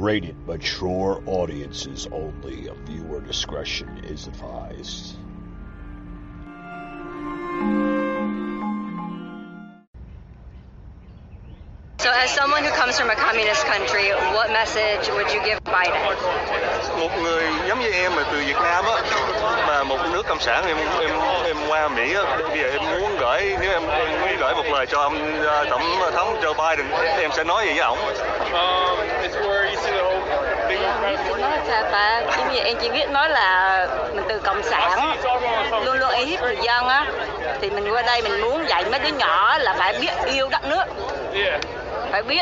rated mature audiences only. Viewer discretion is advised. So as someone who comes from a communist country, what message would you give Biden? Một người giống như em mà từ Việt Nam á, mà một nước cộng sản em qua Mỹ á, bây giờ em muốn gửi, nếu em muốn gửi một lời cho ông tổng thống Joe Biden, em sẽ nói gì với ổng? Nói sao ta? Giống như em chỉ biết nói là mình từ cộng sản luôn luôn uy hiếp người dân á, thì mình qua đây mình muốn dạy mấy đứa nhỏ là phải biết yêu đất nước. Phải biết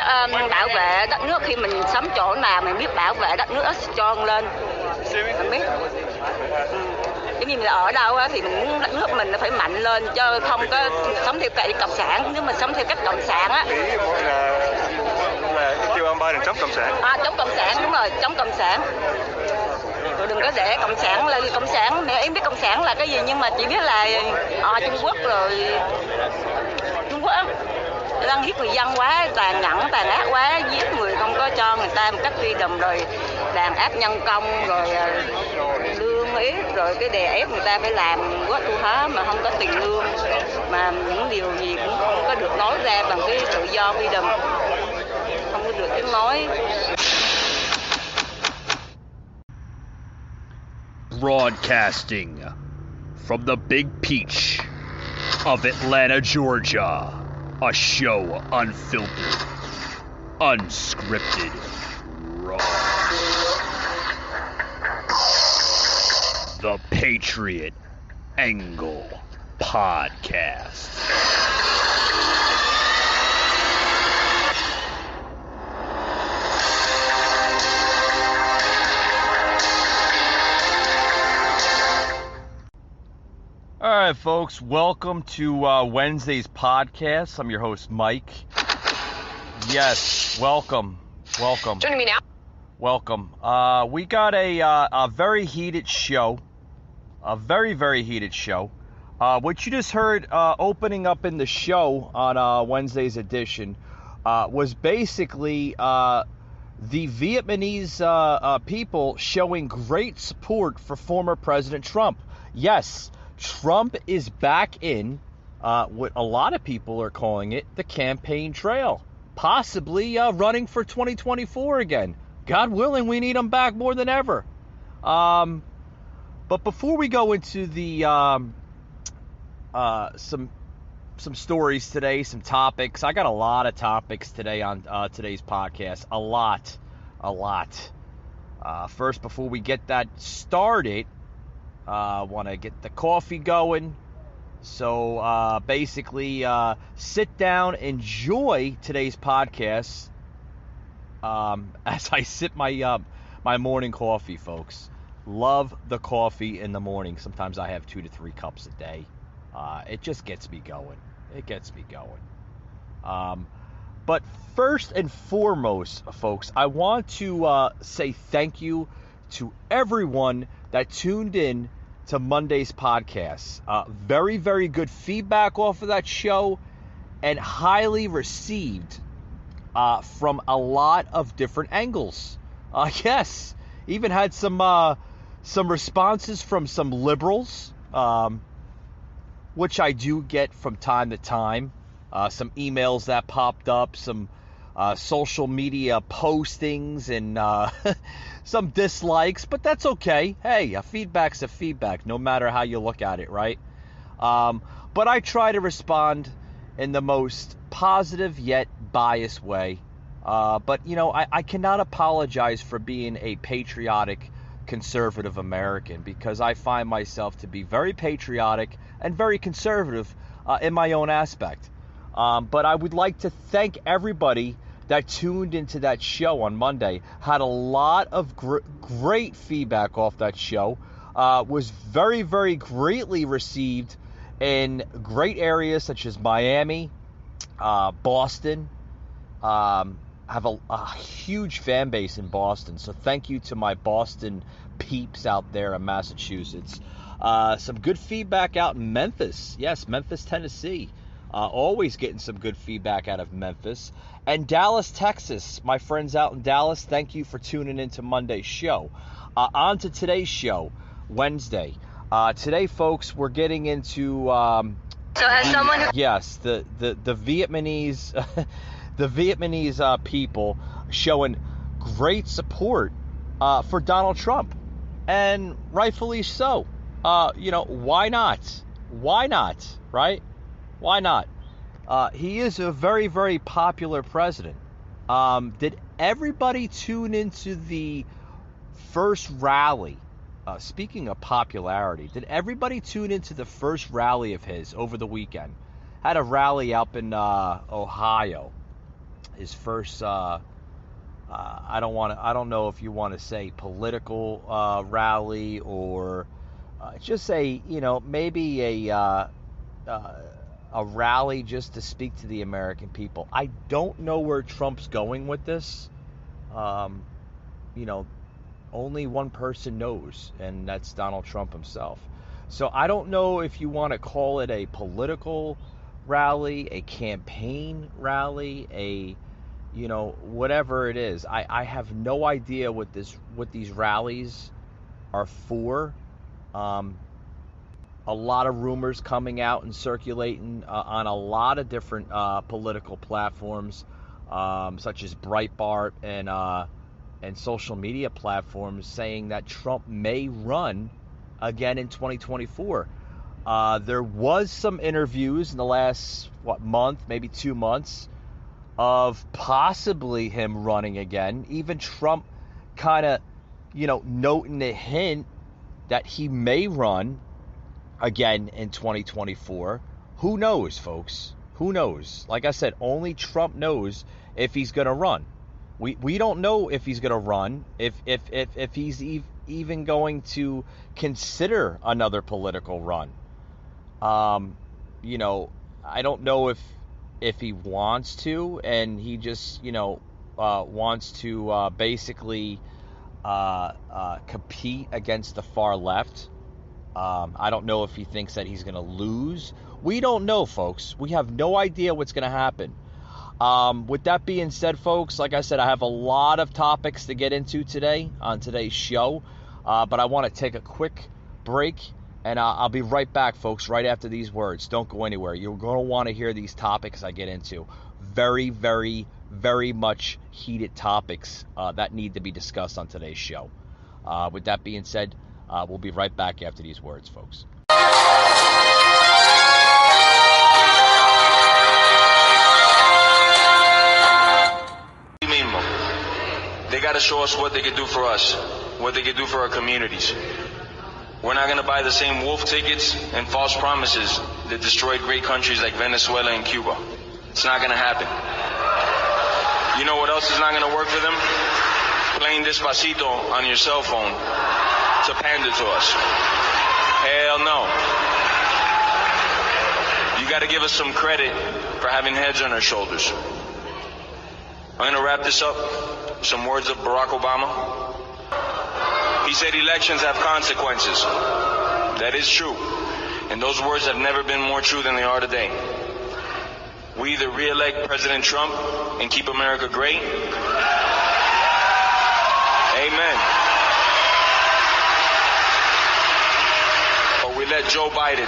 bảo vệ đất nước, khi mình sống chỗ nào mình biết bảo vệ đất nước cho lên. Mình biết. Giống như mình ở đâu á, thì mình muốn đất nước mình nó phải mạnh lên, chứ không có sống theo cách cộng sản. Nếu mà sống theo cách cộng sản á là kêu ông Biden chống cộng sản. Chống cộng sản, đúng rồi, chống cộng sản. Rồi đừng có để cộng sản là cộng sản. Em biết cộng sản là cái gì, nhưng mà chỉ biết là Trung Quốc rồi. Trung Quốc á, đang giết người dân quá, tàn nhẫn, tàn ác quá, giết người không có cho người ta một cách freedom, rồi đàn áp nhân công, rồi lương ít, rồi cái đè ép người ta phải làm quá tu hóa mà không có tiền lương, mà những điều gì cũng không có được nói ra bằng cái tự do freedom, không có được tiếng nói. Broadcasting from the Big Peach of Atlanta, Georgia. A show unfiltered, unscripted, raw. The Patriot Angle Podcast. All right, folks, welcome to Wednesday's podcast. I'm your host, Mike. Yes, welcome. Joining me now. Welcome. We got a very heated show, a very, very heated show. What you just heard opening up in the show on Wednesday's edition was basically the Vietnamese people showing great support for former President Trump. Yes, Trump is back in what a lot of people are calling it the campaign trail, possibly running for 2024 again. God willing, we need him back more than ever. But before we go into the some stories today, some topics, I got a lot of topics today on today's podcast. A lot. First, before we get that started, want to get the coffee going. So basically, sit down, enjoy today's podcast as I sip my my morning coffee, folks. Love the coffee in the morning. Sometimes I have 2 to 3 cups a day. It just gets me going. But first and foremost, folks, I want to say thank you to everyone that tuned in to Monday's podcast. Very, very good feedback off of that show, and highly received from a lot of different angles. Yes, even had some responses from some liberals, which I do get from time to time. Some emails that popped up, some social media postings, and some dislikes, but that's okay. Hey, a feedback's a feedback, no matter how you look at it, right? But I try to respond in the most positive yet biased way. But, you know, I cannot apologize for being a patriotic conservative American, because I find myself to be very patriotic and very conservative in my own aspect. But I would like to thank everybody that tuned into that show on Monday. Had a lot of great feedback off that show. Was very, very greatly received in great areas such as Miami, Boston. Have a huge fan base in Boston, so thank you to my Boston peeps out there in Massachusetts. Some good feedback out in Memphis. Yes, Memphis, Tennessee. Always getting some good feedback out of Memphis. And Dallas, Texas. My friends out in Dallas, thank you for tuning into Monday's show. On to today's show, Wednesday. Today, folks, we're getting into So as someone who yes, the Vietnamese the Vietnamese people showing great support for Donald Trump, and rightfully so. Why not? Why not? Right? Why not? He is a very, very popular president. Did everybody tune into the first rally? Speaking of popularity, did everybody tune into the first rally of his over the weekend? Had a rally up in Ohio. His first, I don't know if you want to say political rally or just say, maybe a rally just to speak to the American people. I don't know where Trump's going with this. Only one person knows, and that's Donald Trump himself. So I don't know if you want to call it a political rally, a campaign rally, whatever it is. I have no idea what these rallies are for. A lot of rumors coming out and circulating on a lot of different political platforms, such as Breitbart and social media platforms, saying that Trump may run again in 2024. There was some interviews in the last month, maybe 2 months, of possibly him running again. Even Trump kind of, noting the hint that he may run again in 2024. Who knows, folks? Who knows? Like I said, only Trump knows if he's going to run. We don't know if he's going to run, if he's even going to consider another political run. I don't know if he wants to, and he just wants to basically compete against the far left. I don't know if he thinks that he's going to lose. We don't know, folks. We have no idea what's going to happen. With that being said, folks, like I said, I have a lot of topics to get into today on today's show, but I want to take a quick break, and I'll be right back, folks, right after these words. Don't go anywhere. You're going to want to hear these topics I get into. Very, very, very much heated topics that need to be discussed on today's show. With that being said, we'll be right back after these words, folks. They got to show us what they can do for us, what they can do for our communities. We're not going to buy the same wolf tickets and false promises that destroyed great countries like Venezuela and Cuba. It's not going to happen. You know what else is not going to work for them? Playing Despacito on your cell phone to pander to us. Hell no. You got to give us some credit for having heads on our shoulders. I'm going to wrap this up with some words of Barack Obama. He said elections have consequences. That is true. And those words have never been more true than they are today. We either re-elect President Trump and keep America great. Amen. Or we let Joe Biden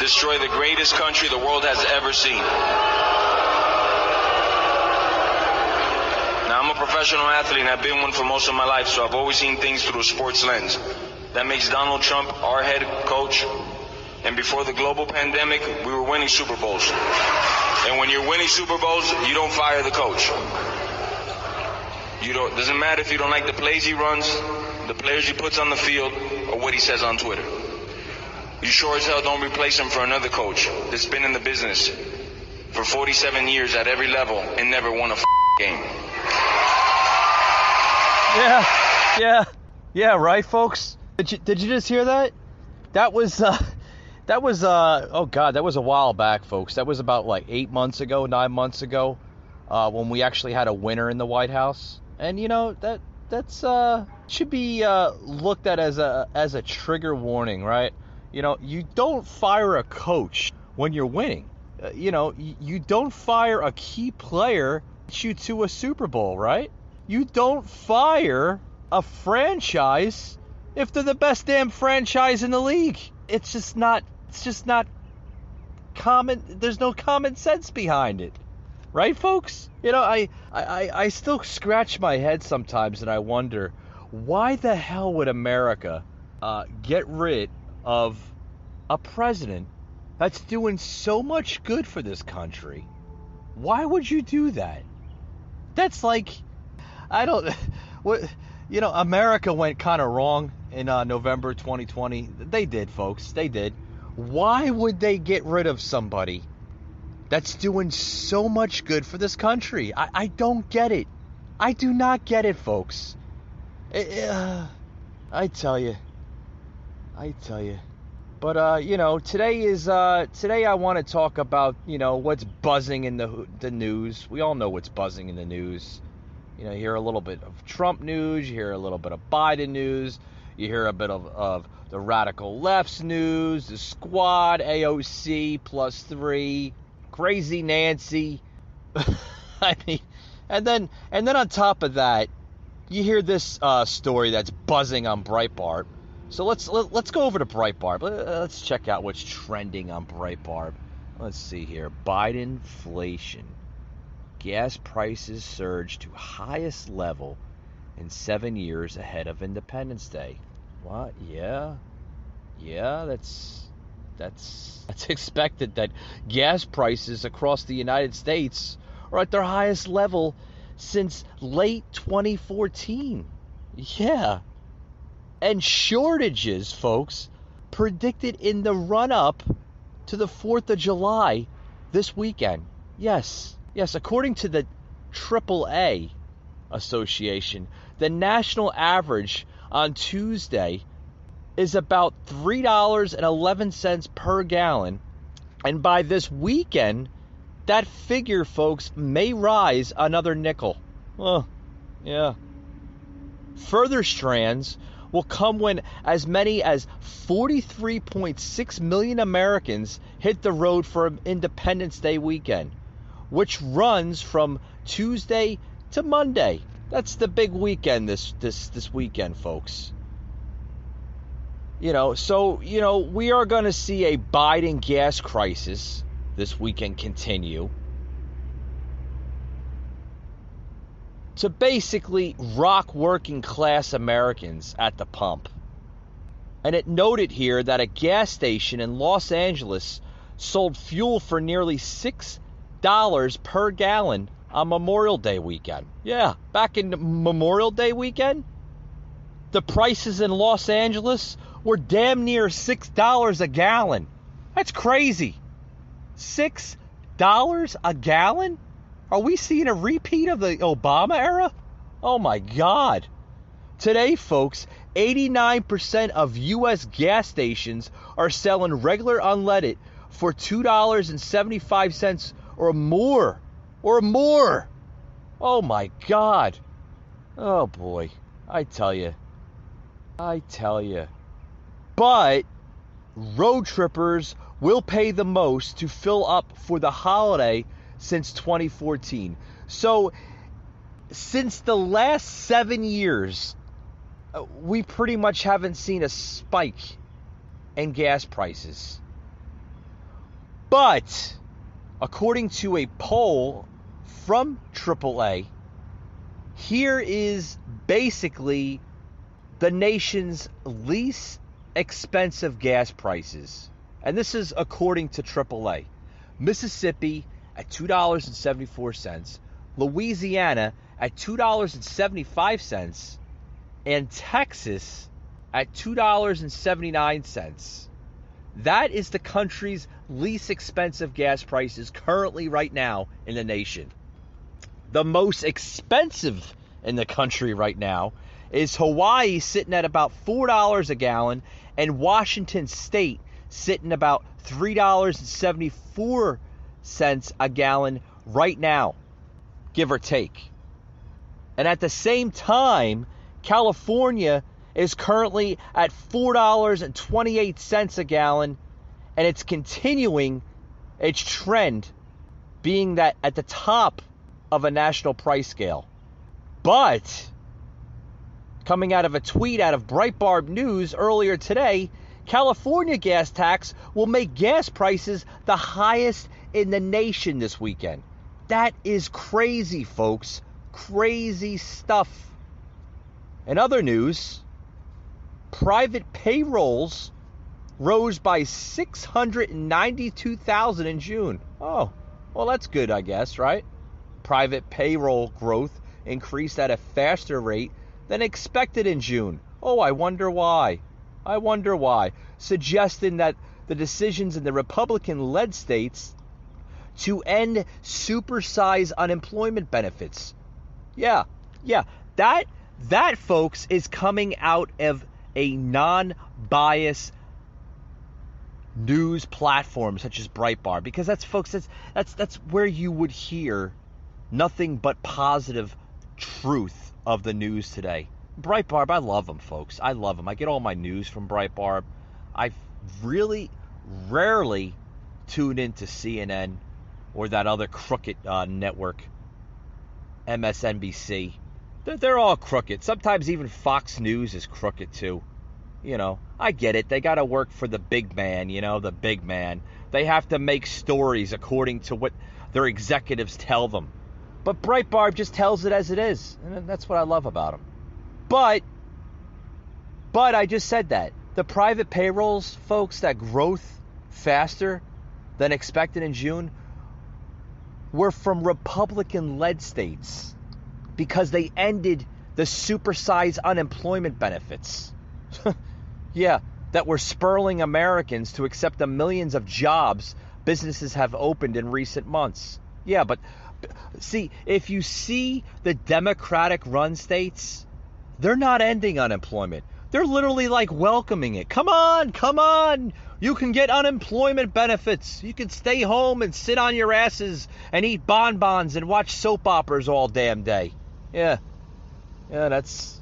destroy the greatest country the world has ever seen. Now, I'm a professional athlete and I've been one for most of my life, so I've always seen things through a sports lens. That makes Donald Trump our head coach. And before the global pandemic, we were winning Super Bowls. And when you're winning Super Bowls, you don't fire the coach. Doesn't matter if you don't like the plays he runs, the players he puts on the field, or what he says on Twitter. You sure as hell don't replace him for another coach that's been in the business for 47 years at every level and never won a game. Yeah, right, folks? Did you just hear that? That was a while back, folks. That was about 9 months ago, when we actually had a winner in the White House. And that's should be looked at as a trigger warning, right? You don't fire a coach when you're winning. you don't fire a key player to get you to a Super Bowl, right? You don't fire a franchise if they're the best damn franchise in the league. It's just not common. There's no common sense behind it. Right, folks? I still scratch my head sometimes and I wonder, why the hell would America get rid of a president that's doing so much good for this country? Why would you do that? That's like, America went kind of wrong in November 2020. They did, folks. They did. Why would they get rid of somebody that's doing so much good for this country? I don't get it. I do not get it, folks. I tell you. But today I want to talk about, what's buzzing in the news. We all know what's buzzing in the news. You hear a little bit of Trump news, you hear a little bit of Biden news, you hear a bit of the radical left's news, the squad, AOC +3, Crazy Nancy. I mean, and then on top of that, you hear this story that's buzzing on Breitbart. So let's go over to Breitbart. Let's check out what's trending on Breitbart. Let's see here. Bidenflation. Gas prices surge to highest level in 7 years ahead of Independence Day. What? Yeah, that's expected that gas prices across the United States are at their highest level since late 2014. Yeah. And shortages, folks, predicted in the run-up to the 4th of July this weekend. Yes, according to the AAA Association, the national average on Tuesday is about $3.11 per gallon. And by this weekend, that figure, folks, may rise another nickel. Oh, yeah. Further strands will come when as many as 43.6 million Americans hit the road for Independence Day weekend, which runs from Tuesday to Monday. That's the big weekend this weekend, folks. We are going to see a Biden gas crisis this weekend continue to basically rock working class Americans at the pump. And it noted here that a gas station in Los Angeles sold fuel for nearly $6 per gallon on Memorial Day weekend. Yeah, back in Memorial Day weekend, the prices in Los Angeles were damn near $6 a gallon. That's crazy. $6 a gallon? Are we seeing a repeat of the Obama era? Oh my God. Today, folks, 89% of U.S. gas stations are selling regular unleaded for $2.75 or more. Or more. Oh my God. Oh boy. I tell you. But road trippers will pay the most to fill up for the holiday since 2014. So, since the last 7 years, we pretty much haven't seen a spike in gas prices. But, according to a poll from AAA, here is basically the nation's least expensive gas prices. And this is according to AAA. Mississippi at $2.74, Louisiana at $2.75, and Texas at $2.79. That is the country's least expensive gas prices currently right now in the nation. The most expensive in the country right now is Hawaii, sitting at about $4 a gallon, and Washington State sitting about $3.74 a gallon right now, give or take. And at the same time, California is currently at $4.28 a gallon, and it's continuing its trend being that at the top of a national price scale. But coming out of a tweet out of Breitbart News earlier today, California gas tax will make gas prices the highest in the nation this weekend. That is crazy, folks. Crazy stuff. In other news, private payrolls rose by 692,000 in June. Oh, well, that's good, I guess, right? Private payroll growth increased at a faster rate than expected in June. Oh, I wonder why. Suggesting that the decisions in the Republican-led states to end supersize unemployment benefits. Yeah, that, folks, is coming out of a non-biased news platform such as Breitbart, because that's where you would hear nothing but positive truth of the news today. Breitbart, I love them, folks. I love them. I get all my news from Breitbart. I really rarely tune into CNN or that other crooked network, MSNBC. They're all crooked. Sometimes even Fox News is crooked too. You know, I get it. They got to work for the big man, the big man. They have to make stories according to what their executives tell them. But Breitbart just tells it as it is. And that's what I love about them. But I just said that. The private payrolls, folks, that growth faster than expected in June were from Republican-led states because they ended the supersized unemployment benefits. Yeah, that were spurring Americans to accept the millions of jobs businesses have opened in recent months. Yeah, but see, if you see the Democratic-run states, they're not ending unemployment. They're literally like welcoming it. Come on. You can get unemployment benefits. You can stay home and sit on your asses and eat bonbons and watch soap operas all damn day. Yeah, that's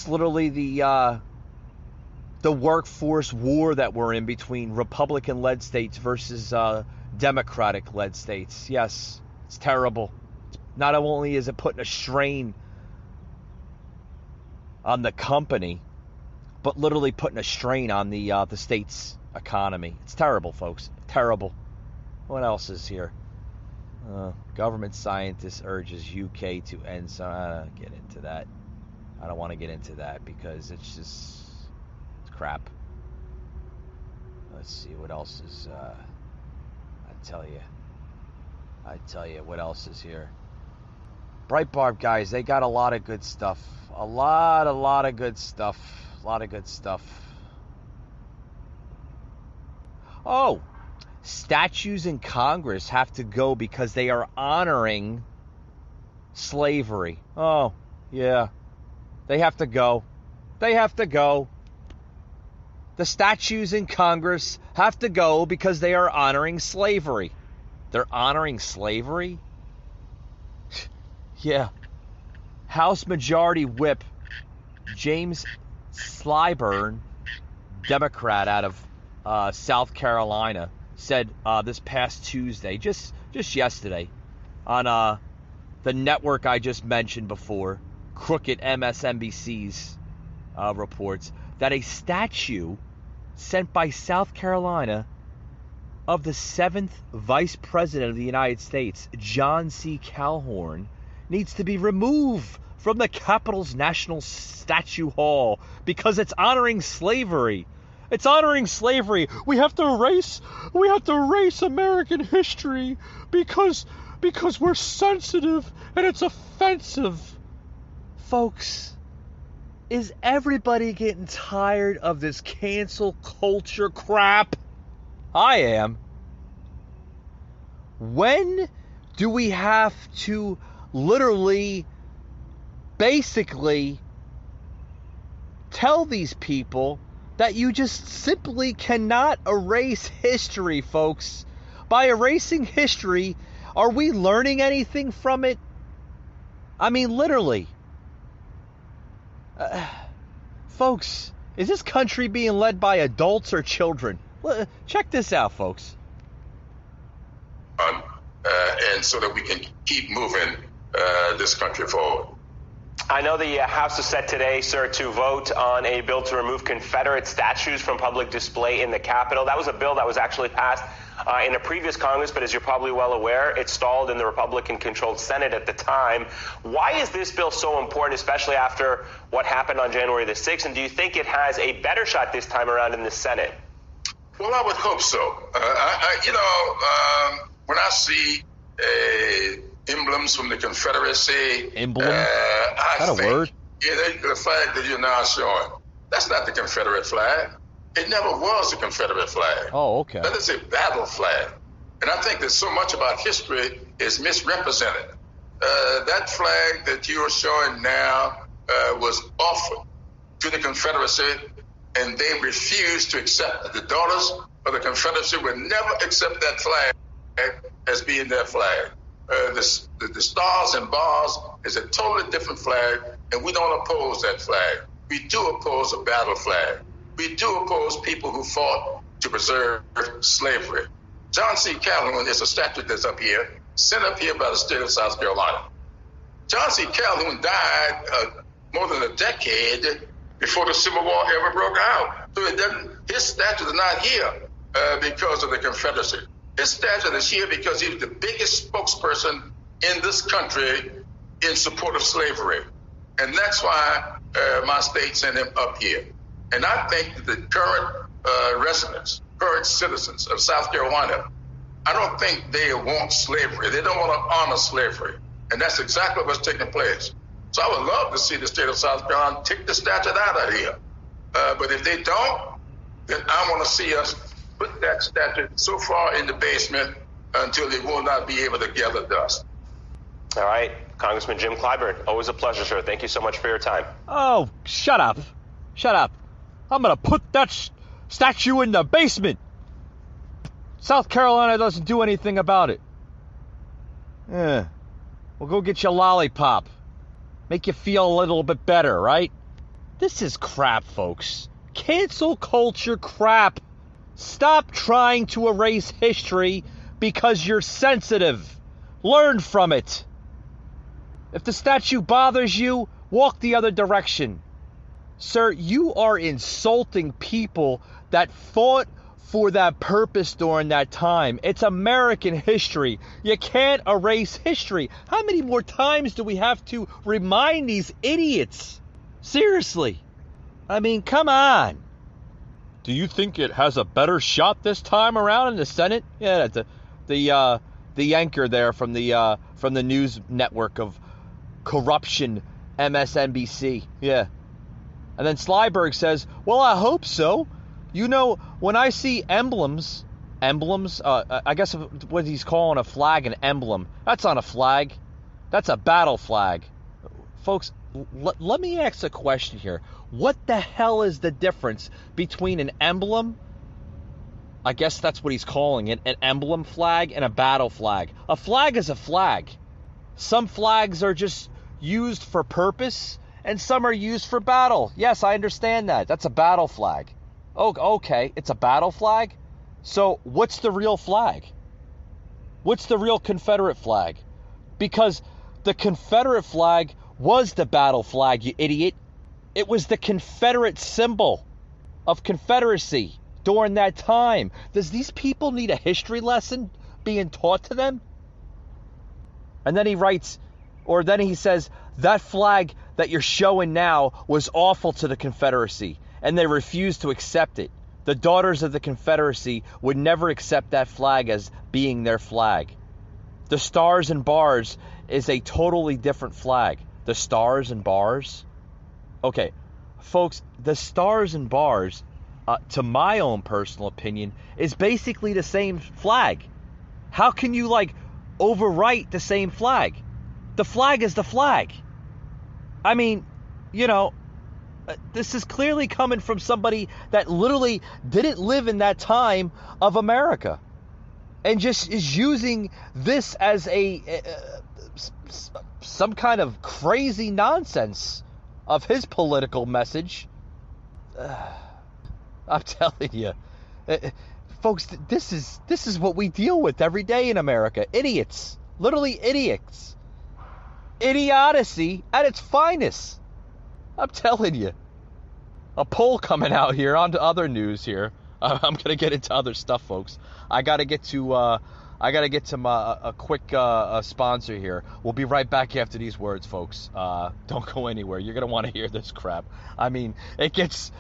literally the workforce war that we're in between Republican-led states versus Democratic-led states. Yes, it's terrible. Not only is it putting a strain on the company, but literally putting a strain on the state's economy. It's terrible, folks. Terrible. What else is here? Government scientist urges UK to end some. I don't get into that. I don't want to get into that because it's crap. Let's see what else is. I tell you what else is here. Breitbart, guys, they got a lot of good stuff. A lot of good stuff. Oh, statues in Congress have to go because they are honoring slavery. Oh, yeah. They have to go. The statues in Congress have to go because they are honoring slavery. They're honoring slavery? Yeah. House Majority Whip James Clyburn, Democrat out of South Carolina, said this past Tuesday, just yesterday, on the network I just mentioned before, crooked MSNBC's reports, that a statue sent by South Carolina of the 7th Vice President of the United States, John C. Calhoun, needs to be removed from the Capitol's National Statue Hall because it's honoring slavery. It's honoring slavery. We have to erase American history because we're sensitive and it's offensive. Folks, is everybody getting tired of this cancel culture crap? I am. When do we have to literally, basically tell these people that you just simply cannot erase history, folks? By erasing history, are we learning anything from it? I mean, literally. Folks, is this country being led by adults or children? Check this out, folks. And so that we can keep moving this country forward. I know the House is set today, sir, to vote on a bill to remove Confederate statues from public display in the Capitol. That was a bill that was actually passed in a previous Congress, but as you're probably well aware, it stalled in the Republican-controlled Senate at the time. Why is this bill so important, especially after what happened on January the 6th? And do you think it has a better shot this time around in the Senate? Well, I would hope so. When I see emblems from the Confederacy, emblem? Is that a word? Yeah, the flag that you're now showing, that's not the Confederate flag. It never was the Confederate flag. Oh, okay. That is a battle flag. And I think that so much about history is misrepresented. That flag that you are showing now was offered to the Confederacy, and they refused to accept it. The daughters of the Confederacy would never accept that flag as being their flag. The stars and bars is a totally different flag, and we don't oppose that flag. We do oppose a battle flag. We do oppose people who fought to preserve slavery. John C. Calhoun is a statue that's up here, sent up here by the state of South Carolina. John C. Calhoun died more than a decade before the Civil War ever broke out. So his statue is not here because of the Confederacy. His statue is here because he was the biggest spokesperson in this country in support of slavery. And that's why my state sent him up here. And I think that the current residents, current citizens of South Carolina, I don't think they want slavery. They don't want to honor slavery. And that's exactly what's taking place. So I would love to see the state of South Carolina take the statue out of here. But if they don't, then I want to see us put that statue so far in the basement until they will not be able to gather dust. All right. Congressman Jim Clyburn, always a pleasure, sir. Thank you so much for your time. Oh, shut up. Shut up. I'm going to put that statue in the basement. South Carolina doesn't do anything about it. Yeah. Well, go get your lollipop. Make you feel a little bit better, right? This is crap, folks. Cancel culture crap. Stop trying to erase history because you're sensitive. Learn from it. If the statue bothers you, walk the other direction. Sir, you are insulting people that fought for that purpose during that time. It's American history. You can't erase history. How many more times do we have to remind these idiots? Seriously. I mean, come on. Do you think it has a better shot this time around in the Senate? Yeah, the anchor there from the news network of corruption, MSNBC. Yeah. And then Slyberg says, well, I hope so. You know, when I see emblems, I guess what he's calling a flag an emblem. That's not a flag. That's a battle flag. Folks, let me ask a question here. What the hell is the difference between an emblem, I guess that's what he's calling it, an emblem flag, and a battle flag? A flag is a flag. Some flags are just used for purpose, and some are used for battle. Yes, I understand that. That's a battle flag. Oh, okay, it's a battle flag? So what's the real flag? What's the real Confederate flag? Because the Confederate flag was the battle flag, you idiot. It was the Confederate symbol of Confederacy during that time. Does these people need a history lesson being taught to them? And then he writes, or then he says, that flag that you're showing now was awful to the Confederacy, and they refused to accept it. The daughters of the Confederacy would never accept that flag as being their flag. The Stars and Bars is a totally different flag. The Stars and Bars? Okay, folks, the Stars and Bars, to my own personal opinion, is basically the same flag. How can you, overwrite the same flag? The flag is the flag. I mean, this is clearly coming from somebody that literally didn't live in that time of America and just is using this as some kind of crazy nonsense of his political message. I'm telling you, Folks, this is what we deal with every day in America. Idiots. Literally idiots. Idiocy at its finest. I'm telling you. A poll coming out here on to other news here. I'm gonna get into other stuff, folks. I gotta get to a quick sponsor here. We'll be right back after these words, folks. Don't go anywhere. You're gonna want to hear this crap. I mean, it gets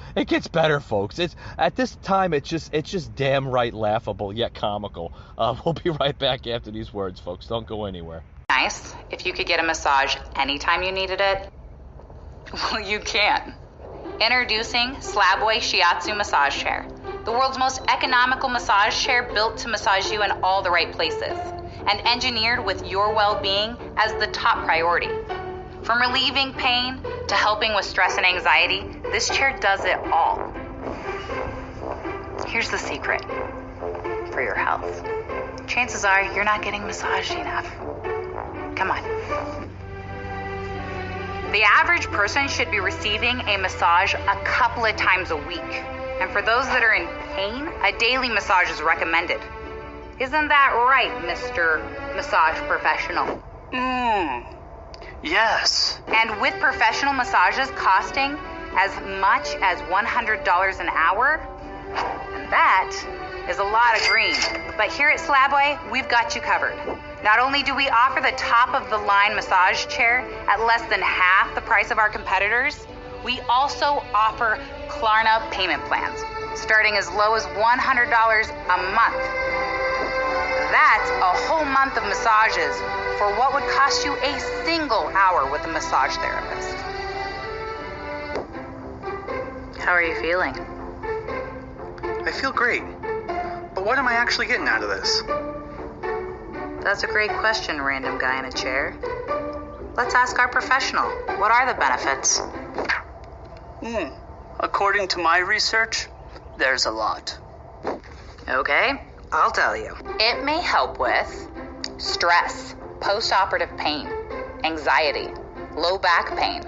better, folks. It's at this time it's just damn right laughable yet comical. We'll be right back after these words, folks. Don't go anywhere. Nice if you could get a massage anytime you needed it. Well, you can. Introducing Slabway Shiatsu Massage Chair, the world's most economical massage chair built to massage you in all the right places and engineered with your well-being as the top priority. From relieving pain to helping with stress and anxiety, this chair does it all. Here's the secret for your health. Chances are you're not getting massaged enough. Come on. The average person should be receiving a massage a couple of times a week. And for those that are in pain, a daily massage is recommended. Isn't that right, Mr. Massage Professional? Yes. And with professional massages costing as much as $100 an hour, that is a lot of green. But here at Slabway, we've got you covered. Not only do we offer the top-of-the-line massage chair at less than half the price of our competitors, we also offer Klarna payment plans, starting as low as $100 a month. That's a whole month of massages for what would cost you a single hour with a massage therapist. How are you feeling? I feel great. But what am I actually getting out of this? That's a great question, random guy in a chair. Let's ask our professional. What are the benefits? According to my research, there's a lot. Okay, I'll tell you. It may help with stress, post-operative pain, anxiety, low back pain,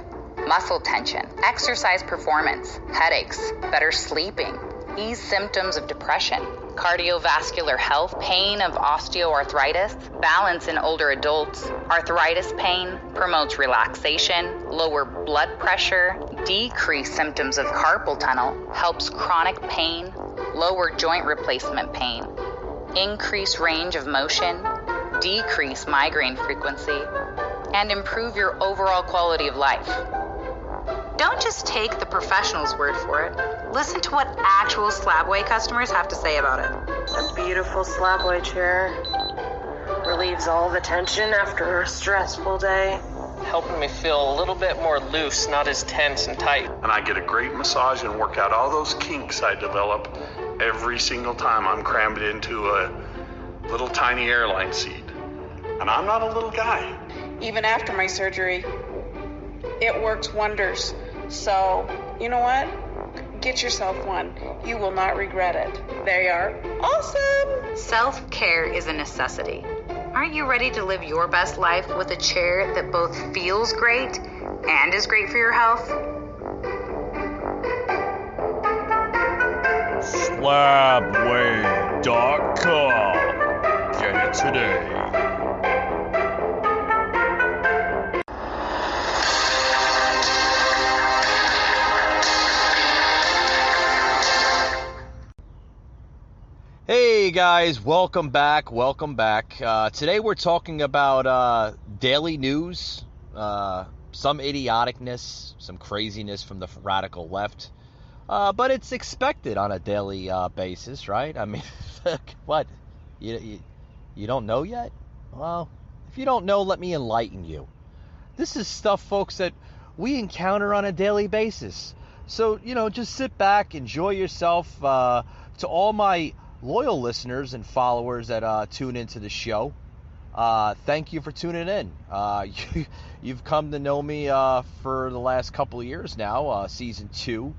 muscle tension, exercise performance, headaches, better sleeping, ease symptoms of depression, cardiovascular health, pain of osteoarthritis, balance in older adults, arthritis pain, promotes relaxation, lower blood pressure, decrease symptoms of carpal tunnel, helps chronic pain, lower joint replacement pain, increase range of motion, decrease migraine frequency, and improve your overall quality of life. Don't just take the professional's word for it. Listen to what actual Slabway customers have to say about it. A beautiful Slabway chair relieves all the tension after a stressful day. Helping me feel a little bit more loose, not as tense and tight. And I get a great massage and work out all those kinks I develop every single time I'm crammed into a little tiny airline seat. And I'm not a little guy. Even after my surgery, it works wonders. So, you know what? Get yourself one. You will not regret it. They are awesome. Self-care is a necessity. Aren't you ready to live your best life with a chair that both feels great and is great for your health? Slabway.com. Get it today. Hey guys, welcome back. Today we're talking about daily news, some idioticness, some craziness from the radical left, but it's expected on a daily basis, right? I mean, what? You don't know yet? Well, if you don't know, let me enlighten you. This is stuff, folks, that we encounter on a daily basis. So, just sit back, enjoy yourself. To all my loyal listeners and followers that tune into the show, thank you for tuning in. You've come to know me for the last couple of years now, season 2,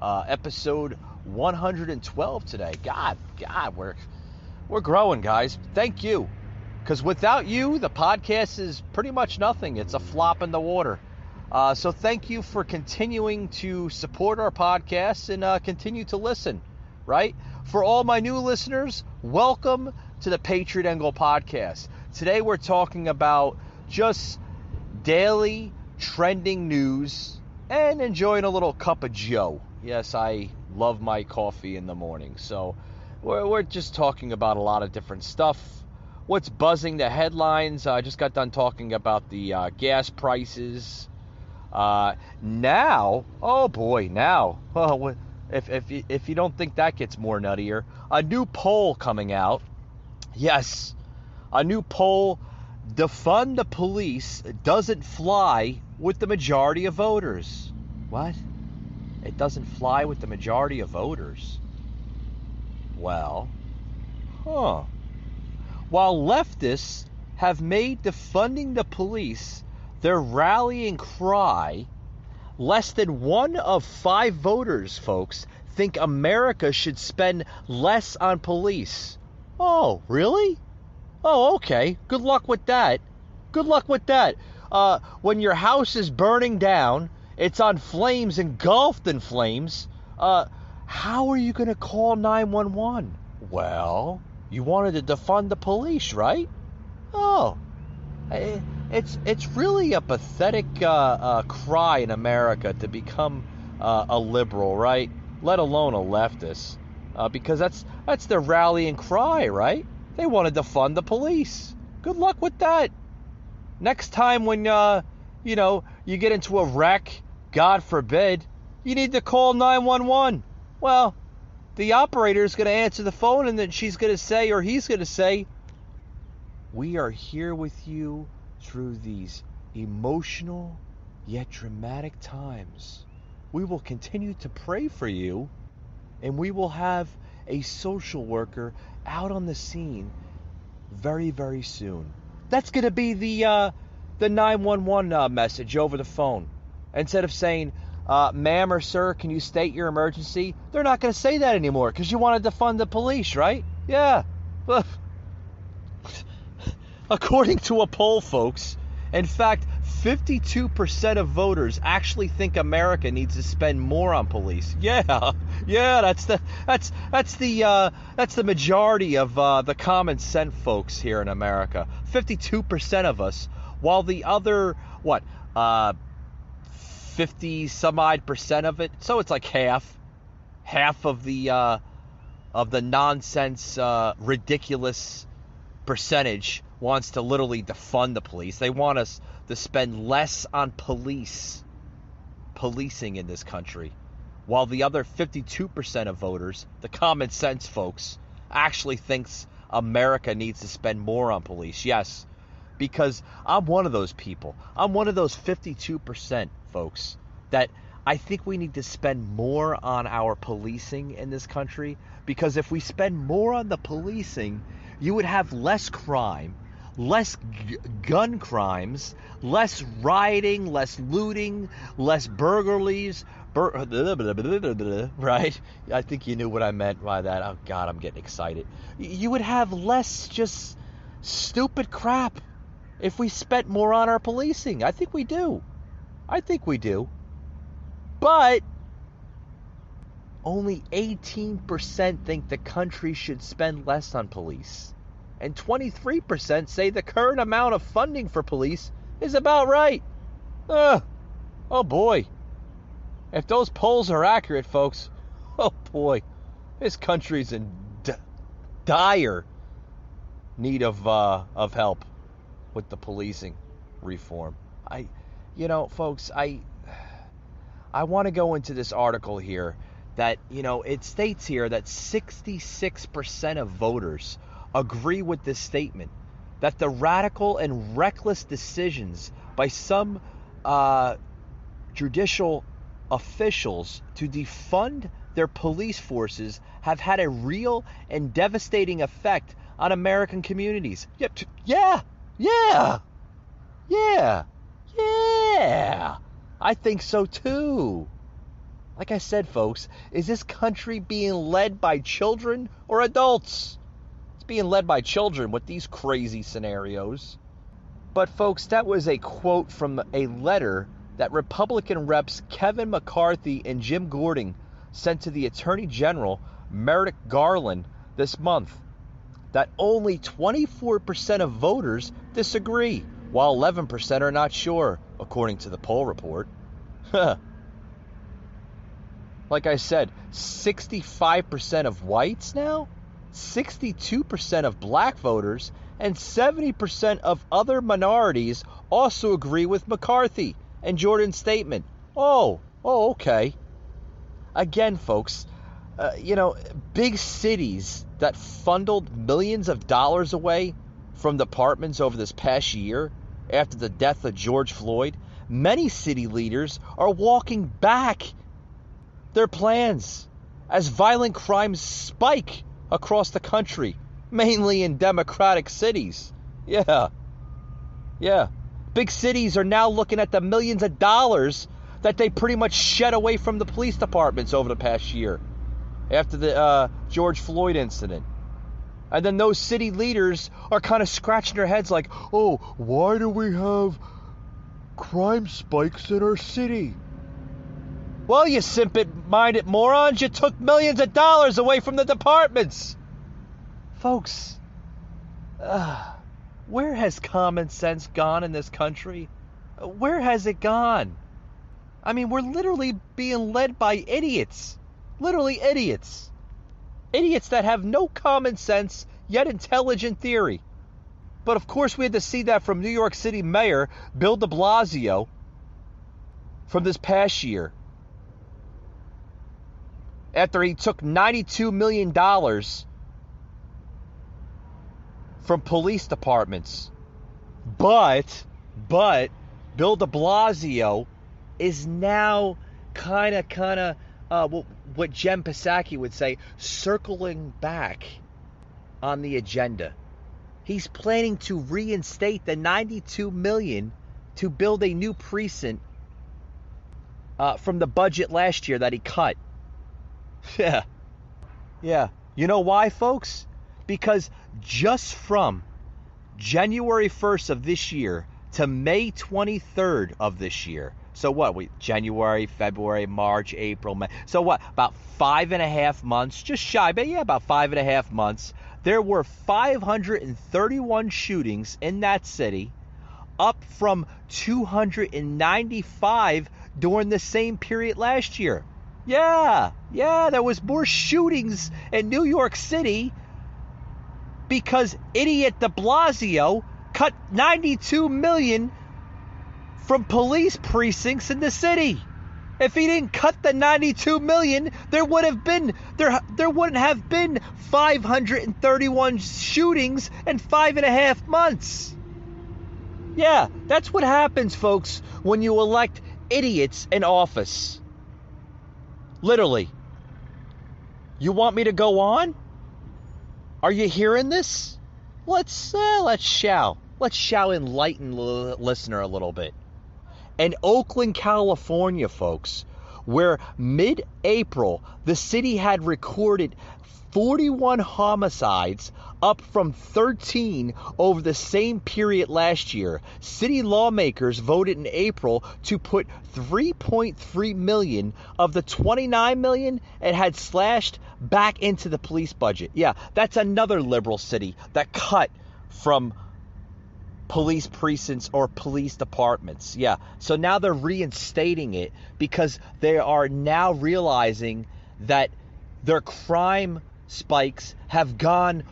episode 112 today. God, we're growing, guys. Thank you, because without you, the podcast is pretty much nothing. It's a flop in the water. So thank you for continuing to support our podcast and continue to listen. right? For all my new listeners, welcome to the Patriot Angle Podcast. Today we're talking about just daily trending news and enjoying a little cup of joe. Yes, I love my coffee in the morning. So we're just talking about a lot of different stuff. What's buzzing the headlines? I just got done talking about the gas prices. Now, oh boy, now, well, if you don't think that gets more nuttier, a new poll coming out. Yes, a new poll. Defund the police doesn't fly with the majority of voters. What? It doesn't fly with the majority of voters? Well, While leftists have made defunding the police their rallying cry, less than 1 of 5 voters, folks, think America should spend less on police. Oh, really? Oh, okay. Good luck with that. Good luck with that. When your house is burning down, it's on flames, engulfed in flames, how are you going to call 911? Well, you wanted to defund the police, right? Oh, it's really a pathetic cry in America to become a liberal, right? Let alone a leftist, because that's their rallying cry, right? They want to defund the police. Good luck with that. Next time when you get into a wreck, God forbid, you need to call 911. Well, the operator is going to answer the phone, and then she's going to say, or he's going to say, "We are here with you through these emotional yet dramatic times. We will continue to pray for you, and we will have a social worker out on the scene very, very soon." That's going to be the 911 message over the phone. Instead of saying, "Ma'am or sir, can you state your emergency?" They're not going to say that anymore because you want to defund the police, right? Yeah. According to a poll, folks, in fact, 52% of voters actually think America needs to spend more on police. Yeah, that's the majority of the common sense folks here in America. 52% of us, while the other 50 some odd percent of it. So it's like half of the nonsense, ridiculous percentage wants to literally defund the police. They want us to spend less on policing in this country, while the other 52% of voters, the common sense folks, actually thinks America needs to spend more on police. Yes, because I'm one of those people. I'm one of those 52%, folks, that I think we need to spend more on our policing in this country, because if we spend more on the policing, you would have less crime, less gun crimes, less rioting, less looting, less burglaries, right? I think you knew what I meant by that. Oh, God, I'm getting excited. You would have less just stupid crap if we spent more on our policing. I think we do. But only 18% think the country should spend less on police. And 23% say the current amount of funding for police is about right. Oh boy. If those polls are accurate, folks, oh boy, this country's in dire need of help with the policing reform. Folks, I want to go into this article here that, it states here that 66% of voters agree with this statement, that the radical and reckless decisions by some judicial officials to defund their police forces have had a real and devastating effect on American communities. Yeah. I think so too. Like I said, folks, is this country being led by children or adults? It's being led by children with these crazy scenarios. But folks, that was a quote from a letter that Republican reps Kevin McCarthy and Jim Gordon sent to the Attorney General Merrick Garland this month that only 24% of voters disagree, while 11% are not sure, according to the poll report. Like I said, 65% of whites now, 62% of black voters, and 70% of other minorities also agree with McCarthy and Jordan's statement. Oh, okay. Again, folks, big cities that funneled millions of dollars away from departments over this past year after the death of George Floyd, many city leaders are walking back their plans as violent crimes spike across the country, mainly in democratic cities. Yeah. Big cities are now looking at the millions of dollars that they pretty much shed away from the police departments over the past year after the George Floyd incident. And then those city leaders are kind of scratching their heads like, oh, why do we have crime spikes in our city? Well, you simple-minded morons, you took millions of dollars away from the departments. Folks, where has common sense gone in this country? Where has it gone? I mean, we're literally being led by idiots. Literally idiots. Idiots that have no common sense, yet intelligent theory. But of course we had to see that from New York City Mayor Bill de Blasio from this past year. After he took $92 million from police departments. But Bill de Blasio is now kind of what Jen Psaki would say, circling back on the agenda. He's planning to reinstate the $92 million to build a new precinct from the budget last year that he cut. Yeah. You know why, folks? Because just from January 1st of this year to May 23rd of this year, so what? January, February, March, April, May. So what? About 5.5 months, just shy, but yeah, about 5.5 months. There were 531 shootings in that city, up from 295 during the same period last year. Yeah, there was more shootings in New York City because idiot de Blasio cut $92 million from police precincts in the city. If he didn't cut the $92 million, there wouldn't have been 531 shootings in 5.5 months. Yeah, that's what happens, folks, when you elect idiots in office. Literally. You want me to go on? Are you hearing this? Let's shall enlighten the listener a little bit. In Oakland, California, folks, where mid-April the city had recorded 41 homicides, up from 13 over the same period last year. City lawmakers voted in April to put $3.3 million of the $29 million it had slashed back into the police budget. Yeah, that's another liberal city that cut from police precincts or police departments. Yeah, so now they're reinstating it because they are now realizing that their crime spikes have gone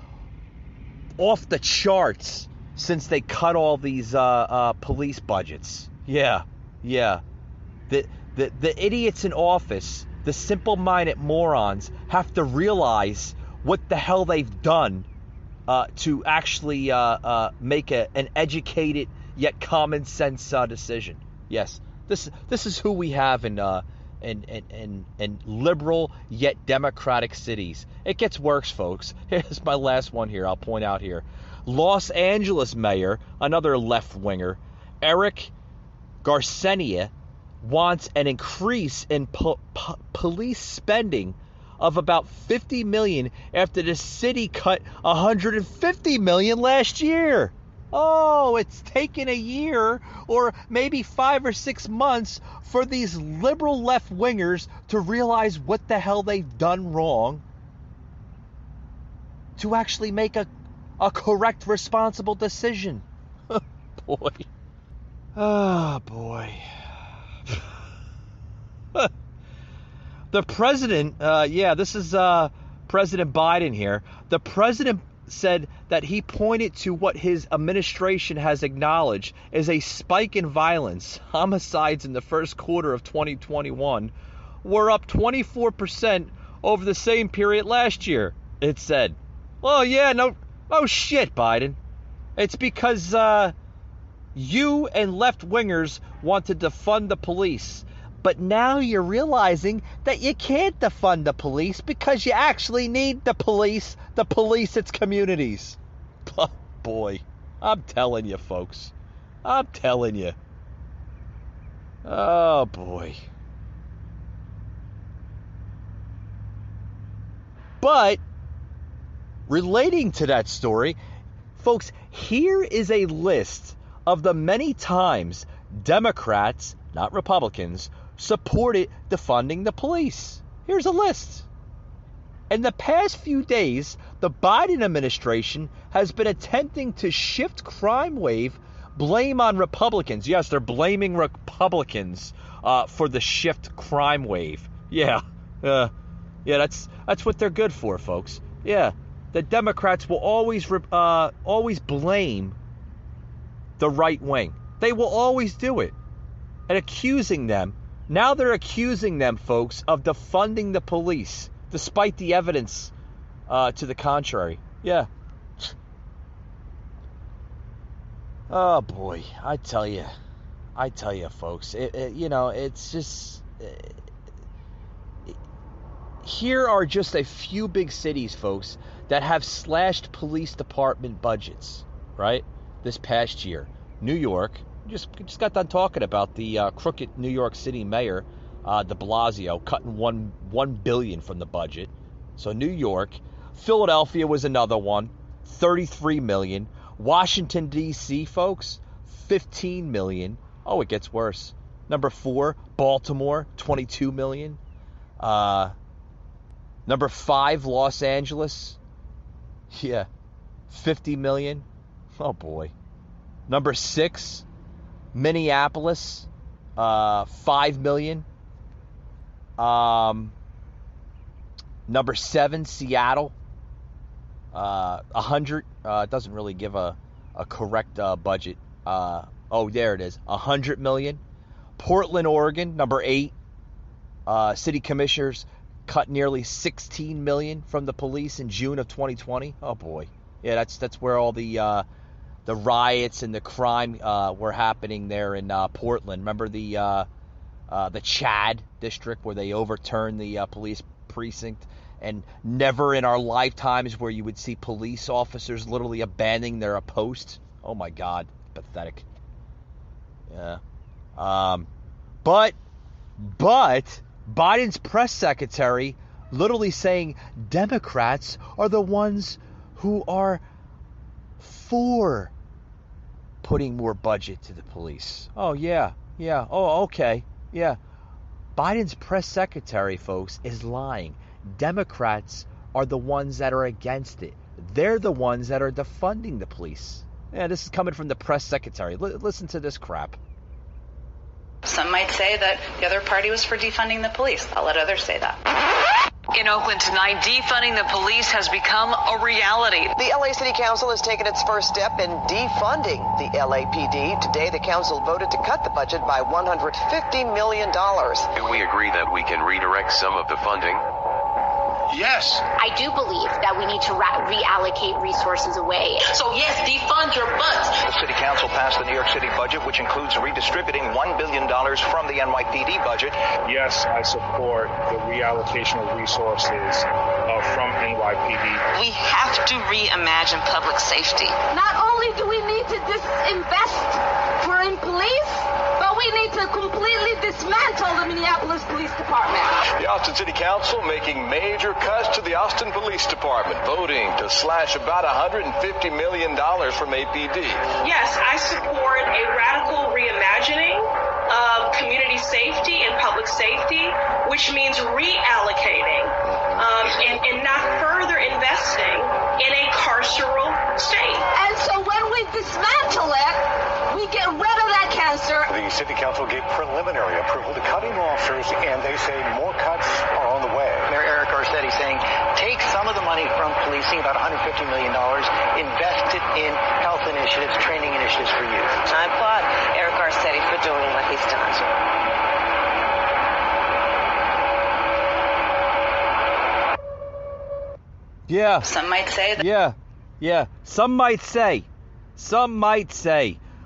off the charts since they cut all these police budgets. Yeah. The idiots in office, the simple-minded morons, have to realize what the hell they've done to actually make an educated yet common sense decision. Yes, this is who we have in liberal yet democratic cities. It gets worse, folks. Here's my last one here. I'll point out here. Los Angeles Mayor, another left-winger, Eric Garcetti, wants an increase in police spending of about $50 million after the city cut $150 million last year. Oh, it's taken a year or maybe 5 or 6 months for these liberal left-wingers to realize what the hell they've done wrong to actually make a correct, responsible decision. Boy. Oh, boy. The president, this is President Biden here. The president said that he pointed to what his administration has acknowledged as a spike in violence. Homicides in the first quarter of 2021 were up 24% over the same period last year, it said. Well, yeah, no shit, Biden. It's because you and left-wingers want to defund the police. But now you're realizing that you can't defund the police because you actually need the police to police its communities. Oh, boy. I'm telling you, folks. I'm telling you. Oh, boy. But, relating to that story, folks, here is a list of the many times Democrats, not Republicans, supported defunding the police. Here's a list. In the past few days, the Biden administration has been attempting to shift crime wave blame on Republicans. Yes, they're blaming Republicans for the shift crime wave. Yeah, that's what they're good for, folks. Yeah, the Democrats will always blame the right wing. They will always do it. And accusing them. Now they're accusing them, folks, of defunding the police, despite the evidence to the contrary. Yeah. Oh, boy. I tell you, folks. It's just... here are just a few big cities, folks, that have slashed police department budgets, right, this past year. New York... Just got done talking about the crooked New York City mayor, de Blasio, cutting $1 billion from the budget. So New York. Philadelphia was another one, $33 million. Washington, D.C., folks, $15 million. Oh, it gets worse. Number 4, Baltimore, $22 million. Number 5, Los Angeles. Yeah, $50 million. Oh, boy. Number 6, Minneapolis, $5 million. Number 7, Seattle, 100. It doesn't really give a correct budget. Oh, there it is, $100 million. Portland, Oregon, number 8. City commissioners cut nearly $16 million from the police in June of 2020. Oh boy, yeah, that's where all the riots and the crime were happening there in Portland. Remember the Chad district where they overturned the police precinct, and never in our lifetimes where you would see police officers literally abandoning their post. Oh my God, pathetic. Yeah. But Biden's press secretary literally saying Democrats are the ones who are for putting more budget to the police. Oh, yeah. Oh, okay. Yeah. Biden's press secretary, folks, is lying. Democrats are the ones that are against it. They're the ones that are defunding the police. Yeah, this is coming from the press secretary. Listen to this crap. Some might say that the other party was for defunding the police. I'll let others say that. In Oakland tonight, defunding the police has become a reality. The LA City Council has taken its first step in defunding the LAPD. Today, the council voted to cut the budget by $150 million. Do we agree that we can redirect some of the funding? Yes. I do believe that we need to reallocate resources away. So yes, defund your butts. The City Council passed the New York City budget, which includes redistributing $1 billion from the NYPD budget. Yes, I support the reallocation of resources from NYPD. We have to reimagine public safety. Not only do we need to disinvest in police, but we need to completely dismantle the Minneapolis Police Department. The Austin City Council making major cuts to the Austin Police Department, voting to slash about $150 million from APD. Yes, I support a radical reimagining of community safety and public safety, which means reallocating and not further investing in a money from policing, about $150 million, invested in health initiatives, training initiatives for youth. I applaud Eric Garcetti for doing what he's done. Yeah. Some might say that. Yeah. Some might say.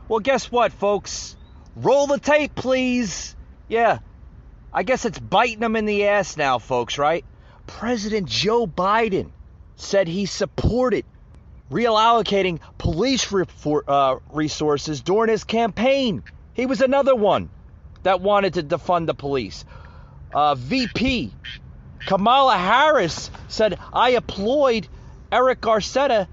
Well, guess what, folks? Roll the tape, please. Yeah. I guess it's biting them in the ass now, folks, right? President Joe Biden said he supported reallocating police resources during his campaign. He was another one that wanted to defund the police. VP Kamala Harris said, I applaud Eric Garcetti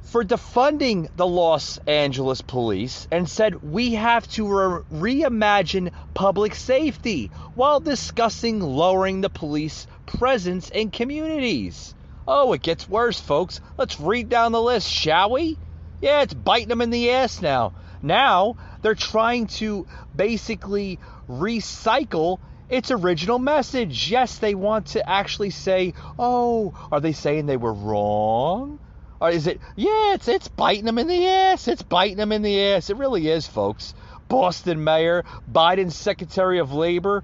for defunding the Los Angeles police and said we have to reimagine public safety while discussing lowering the police presence in communities. Oh, it gets worse, folks. Let's read down the list, shall we? Yeah, it's biting them in the ass now. Now, they're trying to basically recycle its original message. Yes, they want to actually say, oh, are they saying they were wrong? Or is it, yeah, it's biting them in the ass. It's biting them in the ass. It really is, folks. Boston Mayor, Biden's Secretary of Labor,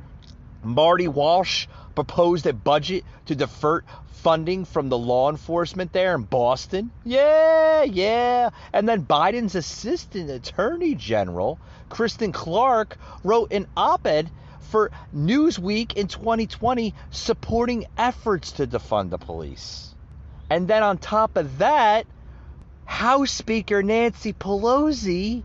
Marty Walsh, proposed a budget to divert funding from the law enforcement there in Boston. Yeah. And then Biden's Assistant Attorney General, Kristen Clark, wrote an op-ed for Newsweek in 2020 supporting efforts to defund the police. And then on top of that, House Speaker Nancy Pelosi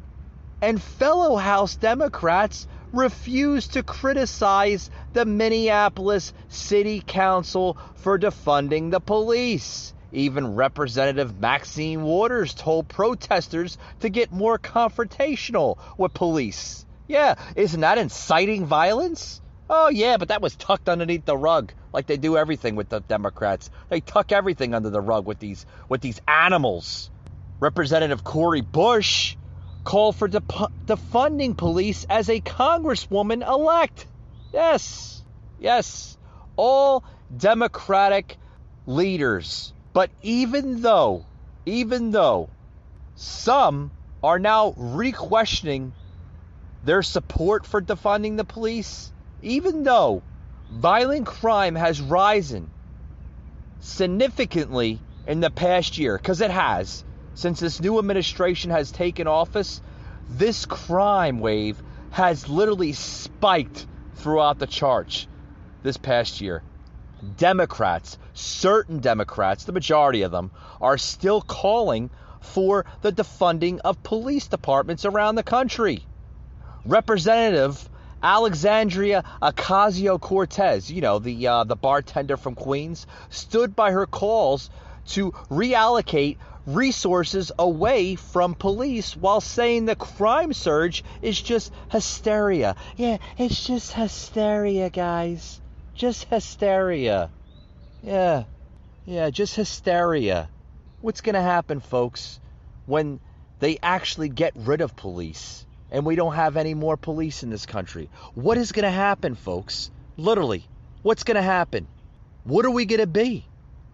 and fellow House Democrats refused to criticize the Minneapolis City Council for defunding the police. Even Representative Maxine Waters told protesters to get more confrontational with police. Yeah, isn't that inciting violence? Oh yeah, but that was tucked underneath the rug, like they do everything with the Democrats. They tuck everything under the rug with these animals. Representative Cori Bush called for defunding police as a congresswoman-elect. Yes, all Democratic leaders. But even though some are now re-questioning their support for defunding the police, even though violent crime has risen significantly in the past year, because it has, since this new administration has taken office, this crime wave has literally spiked throughout the charts this past year. Democrats, certain Democrats, the majority of them, are still calling for the defunding of police departments around the country. Representative Alexandria Ocasio-Cortez, the bartender from Queens, stood by her calls to reallocate resources away from police while saying the crime surge is just hysteria. Yeah, it's just hysteria, guys. Just hysteria. Yeah, just hysteria. What's going to happen, folks, when they actually get rid of police and we don't have any more police in this country? What is going to happen, folks? Literally, what's going to happen? What are we going to be?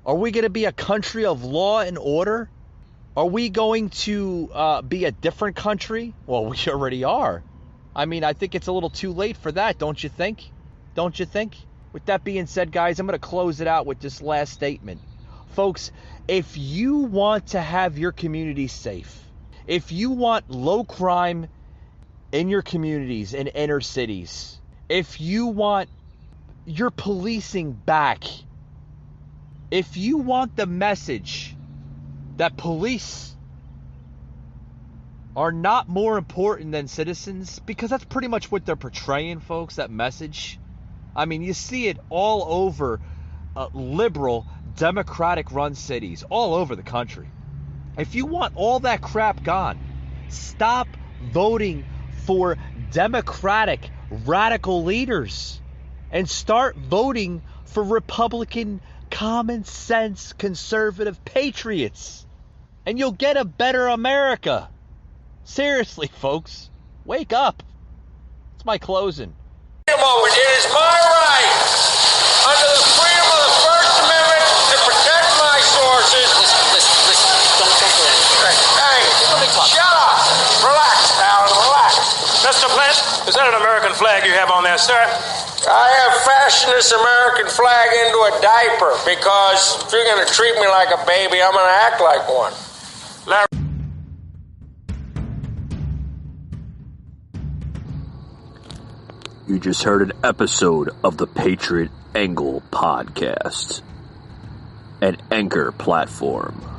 Are we going to be a country of law and order? Are we going to be a different country? Well, we already are. I mean, I think it's a little too late for that, don't you think? Don't you think? With that being said, guys, I'm going to close it out with this last statement. Folks, if you want to have your community safe, if you want low crime in your communities and inner cities, if you want your policing back, if you want the message that police are not more important than citizens, because that's pretty much what they're portraying, folks, that message. I mean, you see it all over liberal, Democratic-run cities, all over the country. If you want all that crap gone, stop voting for Democratic radical leaders and start voting for Republican common sense conservative patriots, and you'll get a better America. Seriously, folks, wake up. It's my closing. It is my right under the freedom of the First Amendment to protect my soul. discipline? Is that an American flag you have on there, sir? I have fashioned this American flag into a diaper because if you're going to treat me like a baby, I'm going to act like one. You just heard an episode of the Patriot Angle podcast, an Anchor platform.